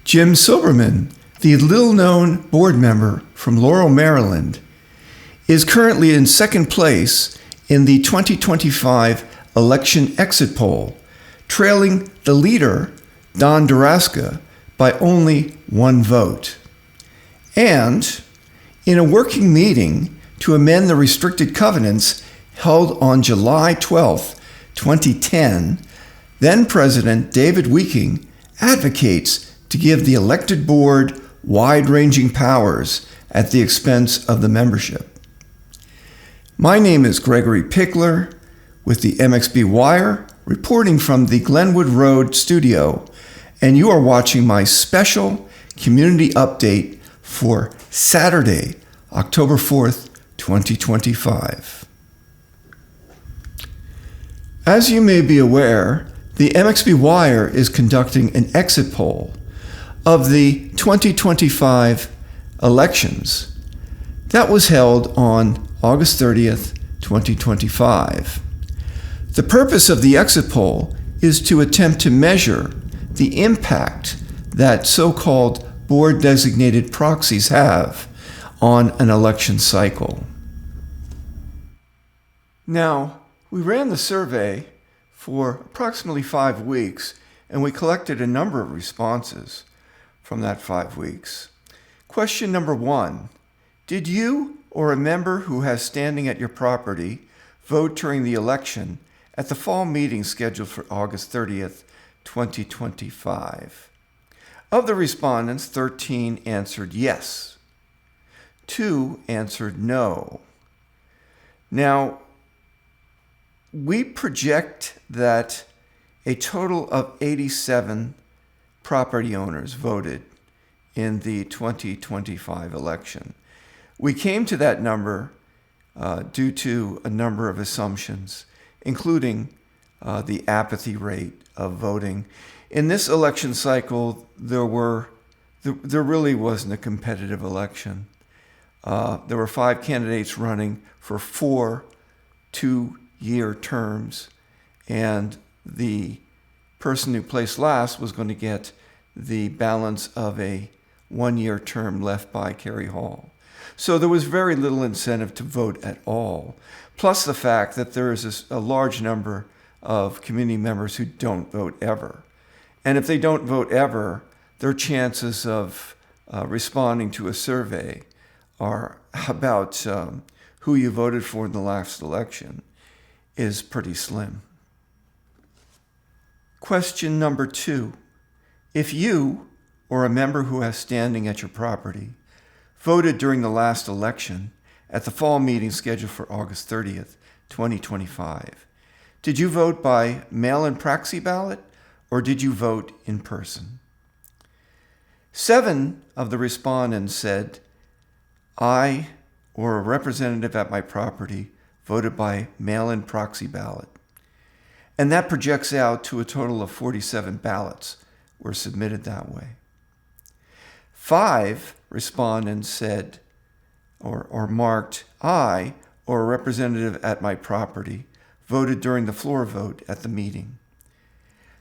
Jim Silberman, the little-known board member from Laurel, Maryland, is currently in second place in the 2025 election exit poll, trailing the leader, Don Duraska, by only one vote. And in a working meeting to amend the restricted covenants held on July 12, 2010, then President David Weeking advocates to give the elected board wide-ranging powers at the expense of the membership. My name is Gregory Pickler with the MXB Wire, reporting from the Glenwood Road studio, and you are watching my special community update for Saturday, October 4th, 2025. As you may be aware, the MXB Wire is conducting an exit poll of the 2025 elections that was held on August 30th, 2025. The purpose of the exit poll is to attempt to measure the impact that so-called board-designated proxies have on an election cycle. Now, we ran the survey for approximately 5 weeks, and we collected a number of responses from that 5 weeks. Question number 1, did you or a member who has standing at your property vote during the election at the fall meeting scheduled for August 30th, 2025? Of the respondents, 13 answered yes. 2 answered no. Now, we project that a total of 87 property owners voted in the 2025 election. We came to that number due to a number of assumptions, including the apathy rate of voting. In this election cycle, there really wasn't a competitive election. There were 5 candidates running for 4 two-year terms, and the person who placed last was going to get the balance of a 1-year term left by Kerry Hall. So there was very little incentive to vote at all, plus the fact that there is a large number of community members who don't vote ever. And if they don't vote ever, their chances of responding to a survey are about who you voted for in the last election is pretty slim. Question number 2. If you or a member who has standing at your property voted during the last election at the fall meeting scheduled for August 30th, 2025, did you vote by mail-in proxy ballot or did you vote in person? 7 of the respondents said, I or a representative at my property voted by mail-in proxy ballot. And that projects out to a total of 47 ballots were submitted that way. 5 respondents said or marked, I or a representative at my property voted during the floor vote at the meeting.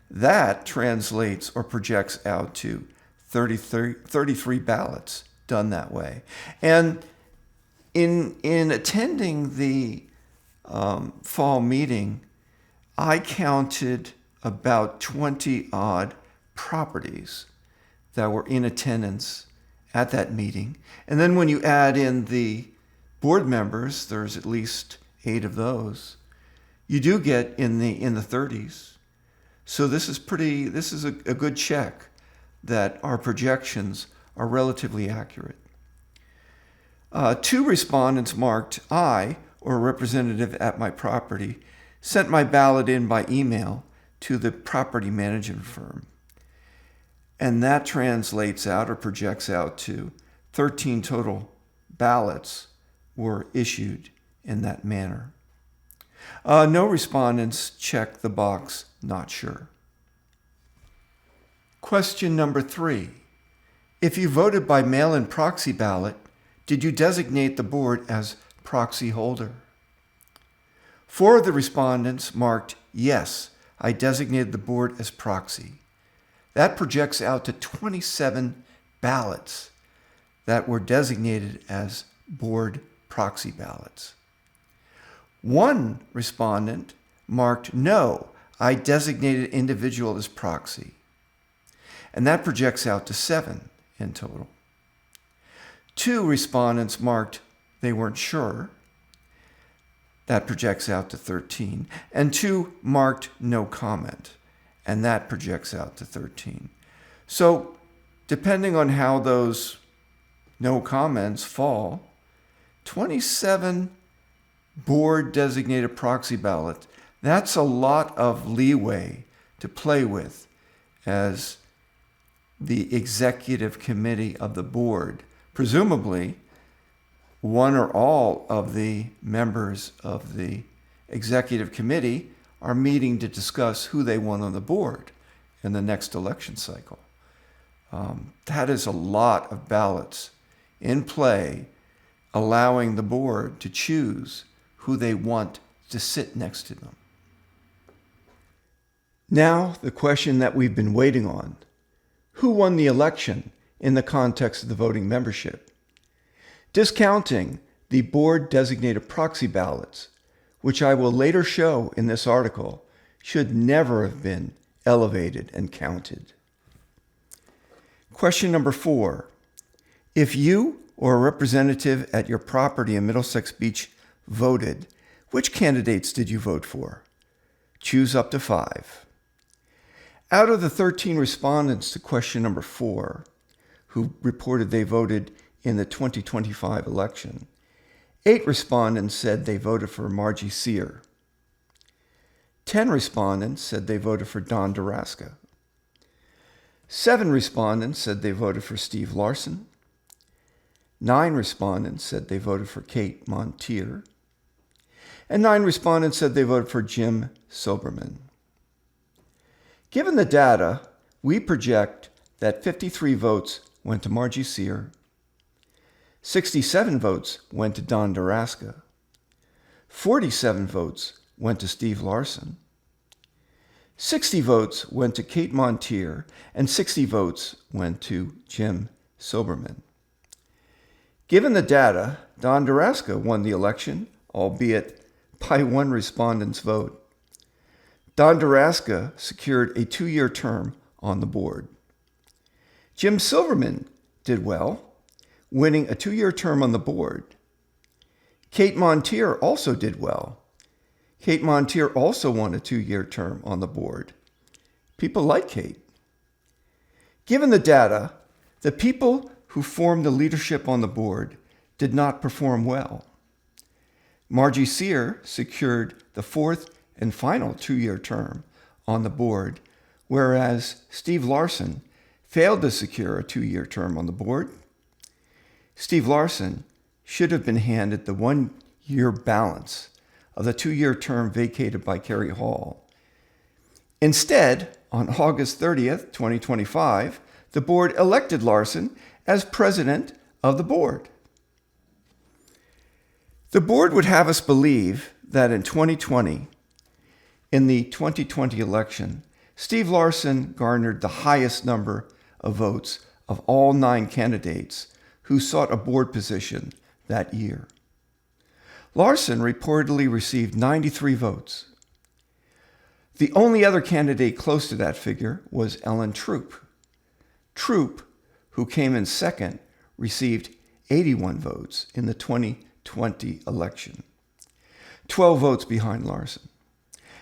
That translates or projects out to 33 ballots done that way. And in attending the fall meeting, I counted about 20-odd properties that were in attendance at that meeting. And then when you add in the board members, there's at least 8 of those, you do get in the 30s. So this is a good check that our projections are relatively accurate. 2 respondents marked, I, or a representative at my property, sent my ballot in by email to the property management firm. And that translates out or projects out to 13 total ballots were issued in that manner. No respondents checked the box, not sure. Question number 3. If you voted by mail-in proxy ballot, did you designate the board as proxy holder? 4 of the respondents marked, yes, I designated the board as proxy. That projects out to 27 ballots that were designated as board proxy ballots. One respondent marked no, I designated individual as proxy. And that projects out to 7 in total. 2 respondents marked they weren't sure. That projects out to 13. And 2 marked no comment. And that projects out to 13. So depending on how those no comments fall, 27 board designated proxy ballots, that's a lot of leeway to play with as the executive committee of the board. Presumably, one or all of the members of the executive committee are meeting to discuss who they want on the board in the next election cycle. That is a lot of ballots in play, allowing the board to choose who they want to sit next to them. Now, the question that we've been waiting on. Who won the election in the context of the voting membership? Discounting the board-designated proxy ballots, which I will later show in this article, should never have been elevated and counted. Question number 4. If you or a representative at your property in Middlesex Beach voted, which candidates did you vote for? Choose up to 5. Out of the 13 respondents to question number 4, who reported they voted in the 2025 election, 8 respondents said they voted for Margie Sear. 10 respondents said they voted for Don Daraska. 7 respondents said they voted for Steve Larson. 9 respondents said they voted for Kate Montier. And 9 respondents said they voted for Jim Silberman. Given the data, we project that 53 votes went to Margie Sear, 67 votes went to Don Daraska, 47 votes went to Steve Larson, 60 votes went to Kate Montier, and 60 votes went to Jim Silberman. Given the data, Don Daraska won the election, albeit by 1 respondent's vote. Don Daraska secured a 2-year term on the board. Jim Silberman did well, winning a 2-year term on the board. Kate Montier also did well. Kate Montier also won a 2-year term on the board. People like Kate. Given the data, the people who formed the leadership on the board did not perform well. Margie Sear secured the 4th and final 2-year term on the board, whereas Steve Larson failed to secure a 2-year term on the board. Steve Larson should have been handed the 1-year balance of the 2-year term vacated by Kerry Hall. Instead, on August 30th, 2025, the board elected Larson as president of the board. The board would have us believe that in 2020, in the 2020 election, Steve Larson garnered the highest number of votes of all 9 candidates who sought a board position that year. Larson reportedly received 93 votes. The only other candidate close to that figure was Ellen Troop. Troop, who came in second, received 81 votes in the 2020 election, 12 votes behind Larson.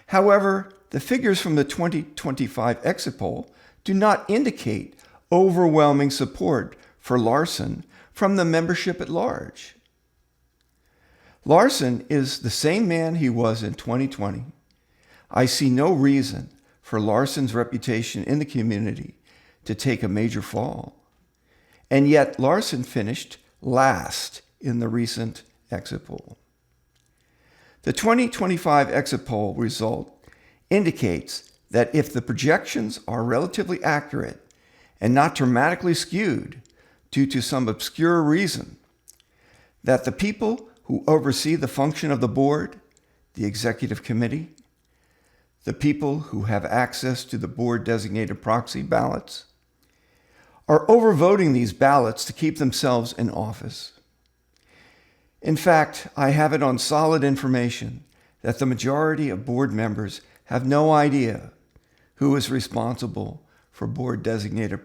However, the figures from the 2025 exit poll do not indicate overwhelming support for Larson from the membership at large. Larson is the same man he was in 2020. I see no reason for Larson's reputation in the community to take a major fall. And yet Larson finished last in the recent exit poll. The 2025 exit poll result indicates that if the projections are relatively accurate and not dramatically skewed due to some obscure reason, that the people who oversee the function of the board, the executive committee, the people who have access to the board-designated proxy ballots, are overvoting these ballots to keep themselves in office. In fact, I have it on solid information that the majority of board members have no idea who is responsible for board-designated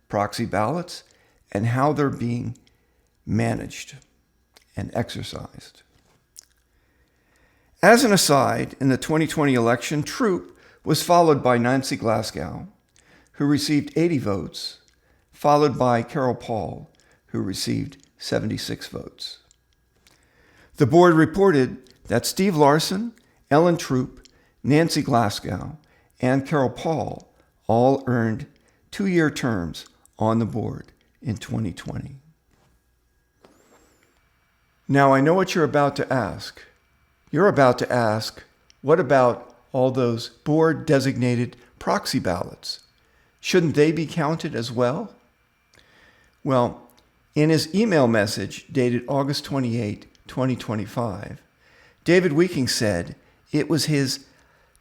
proxy ballots and how they're being managed and exercised. As an aside, in the 2020 election, Troop was followed by Nancy Glasgow, who received 80 votes, followed by Carol Paul, who received 76 votes. The board reported that Steve Larson, Ellen Troop, Nancy Glasgow, and Carol Paul all earned 2-year terms on the board in 2020. Now, I know what you're about to ask. You're about to ask, what about all those board-designated proxy ballots? Shouldn't they be counted as well? Well, in his email message dated August 28, 2025, David Weeking said it was his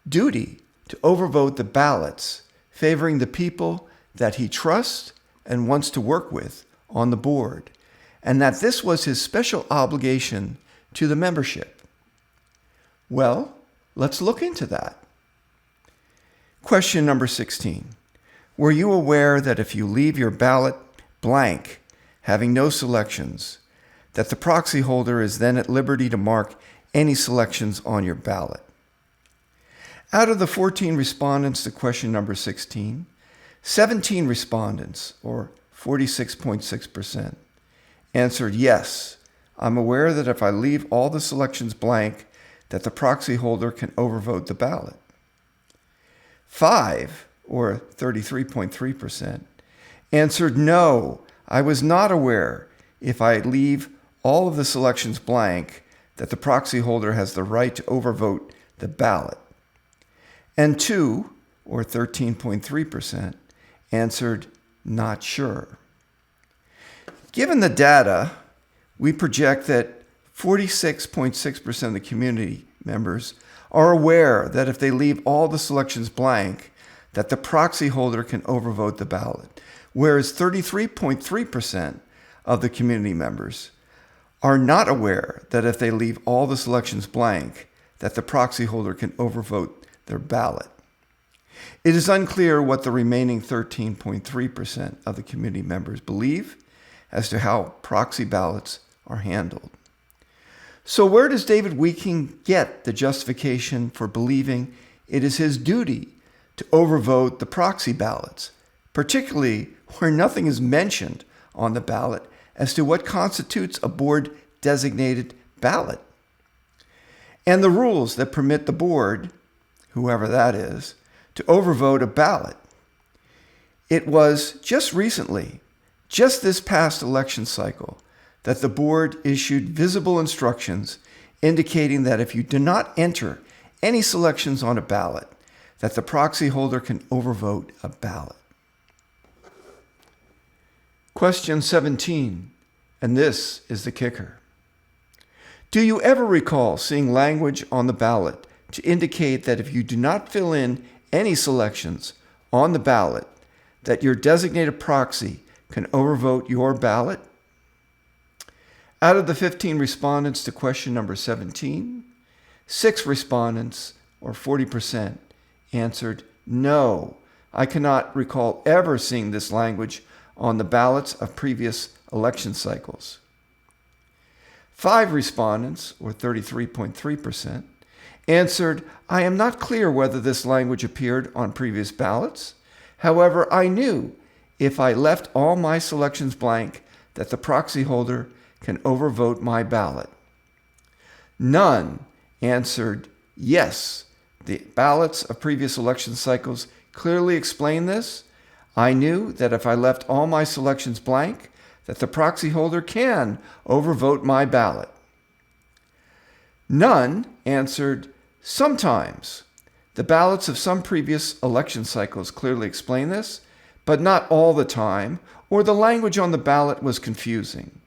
duty to overvote the ballots favoring the people that he trusts and wants to work with on the board, and that this was his special obligation to the membership. Well, let's look into that. Question number 16. Were you aware that if you leave your ballot blank, having no selections, that the proxy holder is then at liberty to mark any selections on your ballot? Out of the 14 respondents to question number 16, 17 respondents, or 46.6%, answered yes, I'm aware that if I leave all the selections blank, that the proxy holder can overvote the ballot. 5, or 33.3%, answered no, I was not aware if I leave all of the selections blank that the proxy holder has the right to overvote the ballot. And 2, or 13.3%, answered not sure. Given the data, we project that 46.6% of the community members are aware that if they leave all the selections blank, that the proxy holder can overvote the ballot, whereas 33.3% of the community members are not aware that if they leave all the selections blank, that the proxy holder can overvote their ballot. It is unclear what the remaining 13.3% of the community members believe as to how proxy ballots are handled. So where does David Weeking get the justification for believing it is his duty to overvote the proxy ballots, particularly where nothing is mentioned on the ballot as to what constitutes a board-designated ballot? And the rules that permit the board, whoever that is, to overvote a ballot. It was just recently, just this past election cycle, that the board issued visible instructions indicating that if you do not enter any selections on a ballot, that the proxy holder can overvote a ballot. Question 17, and this is the kicker. Do you ever recall seeing language on the ballot to indicate that if you do not fill in any selections on the ballot, that your designated proxy can overvote your ballot? Out of the 15 respondents to question number 17, 6 respondents, or 40%, answered no. I cannot recall ever seeing this language on the ballots of previous election cycles. 5 respondents, or 33.3%, answered, I am not clear whether this language appeared on previous ballots. However, I knew if I left all my selections blank that the proxy holder can overvote my ballot. None answered yes. The ballots of previous election cycles clearly explain this. I knew that if I left all my selections blank, that the proxy holder can overvote my ballot. None answered sometimes. The ballots of some previous election cycles clearly explain this, but not all the time, or the language on the ballot was confusing.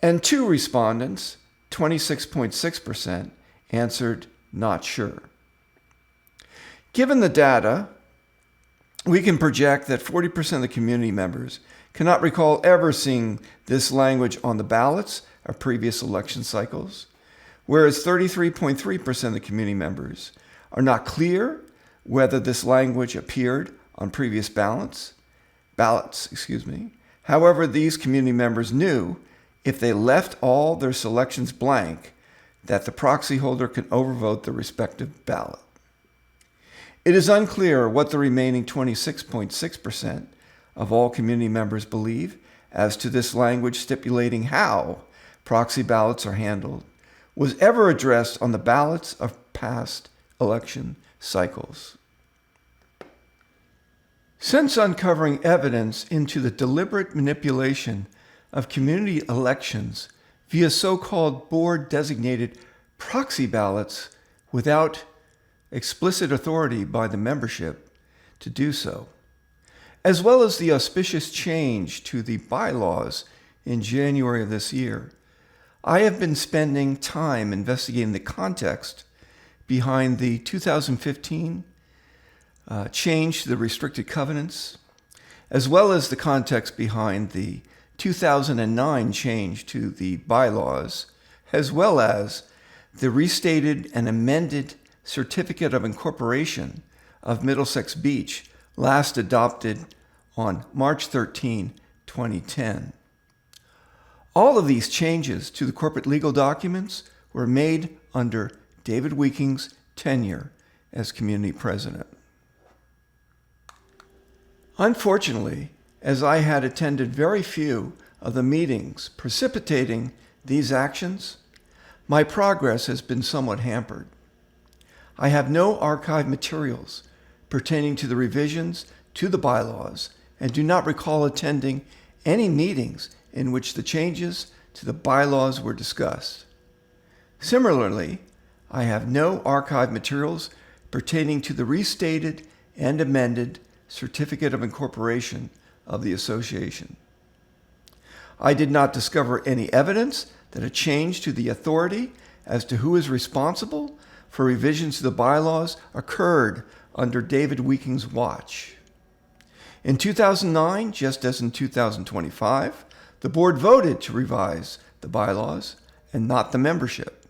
And 2 respondents, 26.6%, answered not sure. Given the data, we can project that 40% of the community members cannot recall ever seeing this language on the ballots of previous election cycles, whereas 33.3% of the community members are not clear whether this language appeared on previous ballots. However, these community members knew if they left all their selections blank, that the proxy holder can overvote the respective ballot. It is unclear what the remaining 26.6% of all community members believe as to this language stipulating how proxy ballots are handled was ever addressed on the ballots of past election cycles. Since uncovering evidence into the deliberate manipulation of community elections via so-called board-designated proxy ballots without explicit authority by the membership to do so, as well as the auspicious change to the bylaws in January of this year, I have been spending time investigating the context behind the 2015 change to the restricted covenants, as well as the context behind the 2009 change to the bylaws, as well as the restated and amended Certificate of Incorporation of Middlesex Beach, last adopted on March 13, 2010. All of these changes to the corporate legal documents were made under David Weeking's tenure as community president. Unfortunately, as I had attended very few of the meetings precipitating these actions, my progress has been somewhat hampered. I have no archive materials pertaining to the revisions to the bylaws and do not recall attending any meetings in which the changes to the bylaws were discussed. Similarly, I have no archive materials pertaining to the restated and amended Certificate of Incorporation of the association. I did not discover any evidence that a change to the authority as to who is responsible for revisions to the bylaws occurred under David Weeking's watch. In 2009, just as in 2025, the board voted to revise the bylaws and not the membership.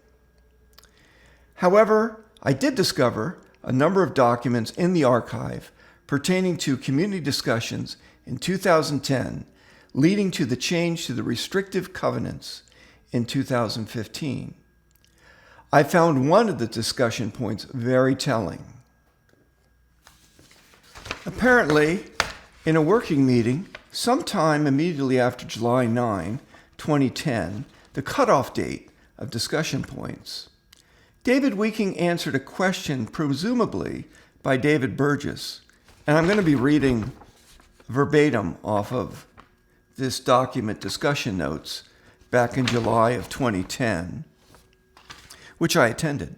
However, I did discover a number of documents in the archive pertaining to community discussions in 2010, leading to the change to the restrictive covenants in 2015. I found one of the discussion points very telling. Apparently, in a working meeting, sometime immediately after July 9, 2010, the cutoff date of discussion points, David Weeking answered a question presumably by David Burgess, and I'm going to be reading verbatim off of this document discussion notes back in July of 2010, which I attended.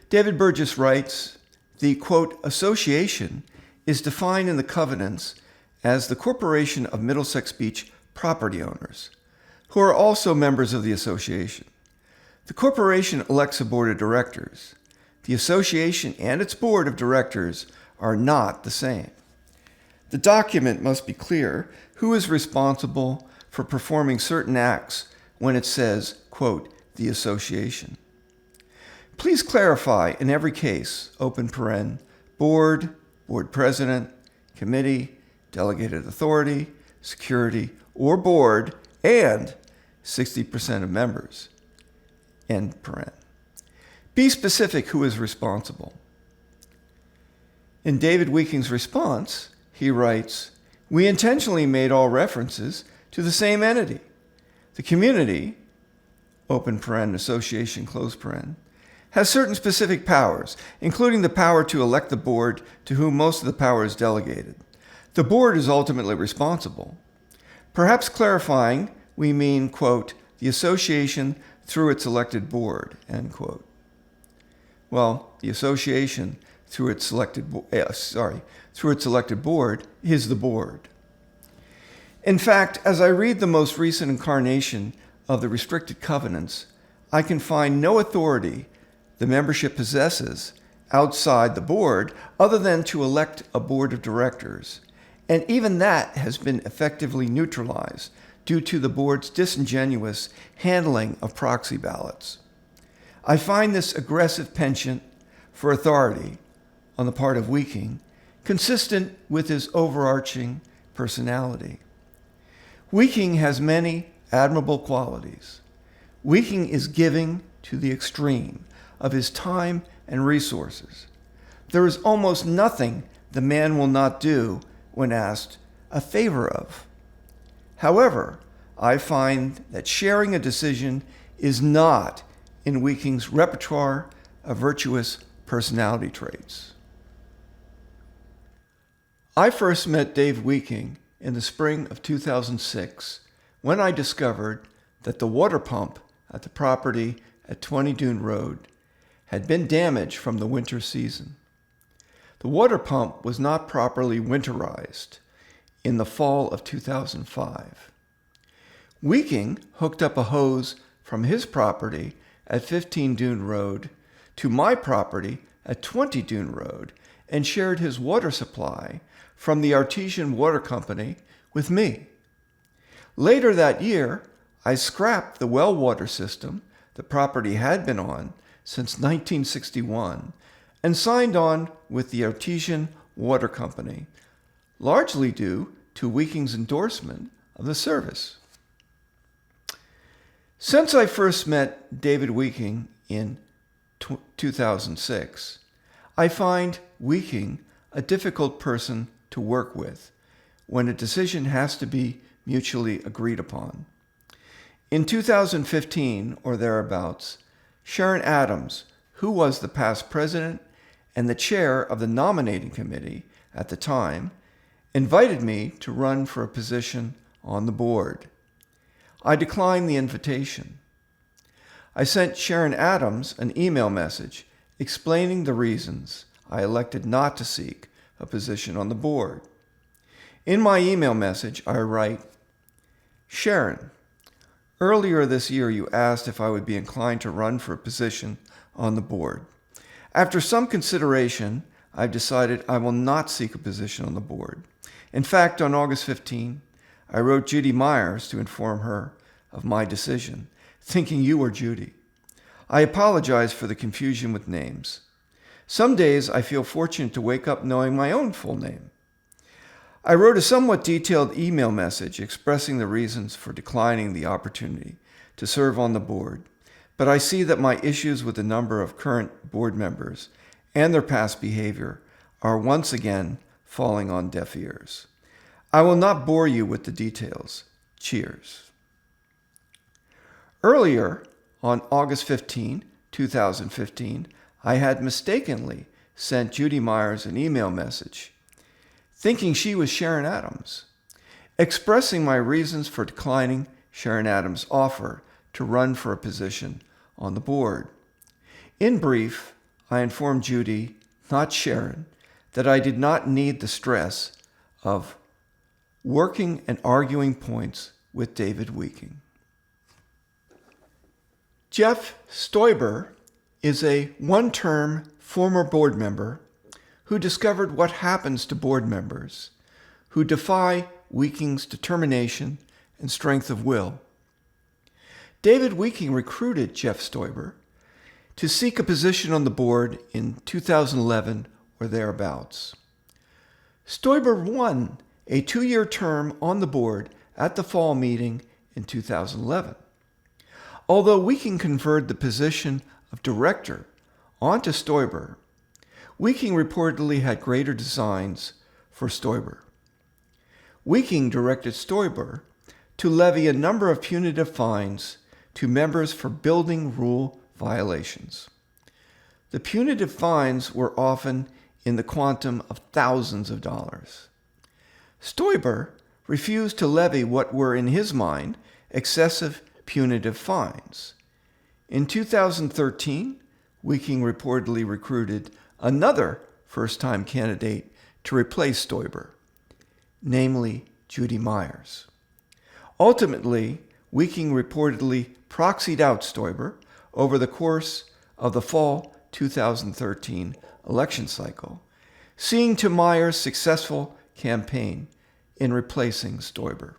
David Burgess writes, the, quote, association is defined in the covenants as the Corporation of Middlesex Beach property owners, who are also members of the association. The corporation elects a board of directors. The association and its board of directors are not the same. The document must be clear who is responsible for performing certain acts when it says, quote, the association. Please clarify in every case, open paren, board, board president, committee, delegated authority, security, or board, and 60% of members, end paren. Be specific who is responsible. In David Weeking's response, he writes, we intentionally made all references to the same entity. The community, open paren, association, close paren, has certain specific powers, including the power to elect the board to whom most of the power is delegated. The board is ultimately responsible. Perhaps clarifying, we mean, quote, the association through its elected board, end quote. Well, the association through its elected board is the board. In fact, as I read the most recent incarnation of the restricted covenants, I can find no authority the membership possesses outside the board other than to elect a board of directors, and even that has been effectively neutralized due to the board's disingenuous handling of proxy ballots. I find this aggressive penchant for authority on the part of Weeking consistent with his overarching personality. Weeking has many admirable qualities. Weeking is giving to the extreme of his time and resources. There is almost nothing the man will not do when asked a favor of. However, I find that sharing a decision is not in Weeking's repertoire of virtuous personality traits. I first met Dave Weeking in the spring of 2006 when I discovered that the water pump at the property at 20 Dune Road had been damaged from the winter season. The water pump was not properly winterized in the fall of 2005. Weeking hooked up a hose from his property at 15 Dune Road to my property at 20 Dune Road and shared his water supply from the Artesian Water Company with me. Later that year, I scrapped the well water system the property had been on since 1961 and signed on with the Artesian Water Company, largely due to Weeking's endorsement of the service. Since I first met David Weeking in 2006, I find Weeking a difficult person to work with when a decision has to be mutually agreed upon. In 2015 or thereabouts, Sharon Adams, who was the past president and the chair of the nominating committee at the time, invited me to run for a position on the board. I declined the invitation. I sent Sharon Adams an email message explaining the reasons I elected not to seek a position on the board. In my email message, I write, "Sharon, earlier this year you asked if I would be inclined to run for a position on the board. After some consideration, I've decided I will not seek a position on the board. In fact, on August 15, I wrote Judy Myers to inform her of my decision, thinking you were Judy. I apologize for the confusion with names. Some days I feel fortunate to wake up knowing my own full name. I wrote a somewhat detailed email message expressing the reasons for declining the opportunity to serve on the board, but I see that my issues with a number of current board members and their past behavior are once again falling on deaf ears. I will not bore you with the details. Cheers." Earlier, on August 15, 2015, I had mistakenly sent Judy Myers an email message, thinking she was Sharon Adams, expressing my reasons for declining Sharon Adams' offer to run for a position on the board. In brief, I informed Judy, not Sharon, that I did not need the stress of working and arguing points with David Weeking. Jeff Stoiber is a one-term former board member who discovered what happens to board members who defy Weeking's determination and strength of will. David Weeking recruited Jeff Stoiber to seek a position on the board in 2011 or thereabouts. Stoiber won a 2-year term on the board at the fall meeting in 2011. Although Weeking conferred the position of director onto Stoiber, Weeking reportedly had greater designs for Stoiber. Weeking directed Stoiber to levy a number of punitive fines to members for building rule violations. The punitive fines were often in the quantum of thousands of dollars. Stoiber refused to levy what were, in his mind, excessive punitive fines. In 2013, Weeking reportedly recruited another first-time candidate to replace Stoiber, namely Judy Myers. Ultimately, Weeking reportedly proxied out Stoiber over the course of the fall 2013 election cycle, seeing to Meyer's successful campaign in replacing Stoiber.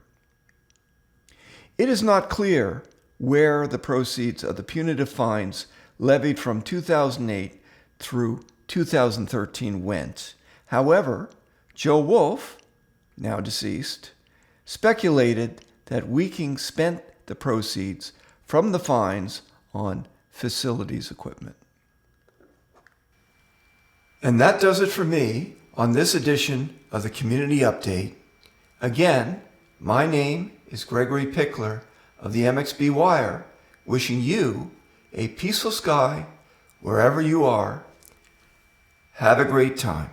It is not clear where the proceeds of the punitive fines levied from 2008 through 2013 went. However, Joe Wolf, now deceased, speculated that Wiking spent the proceeds from the fines on facilities equipment. And that does it for me on this edition of the Community Update. Again, my name is Gregory Pickler of the MXB Wire, wishing you a peaceful sky wherever you are. Have a great time.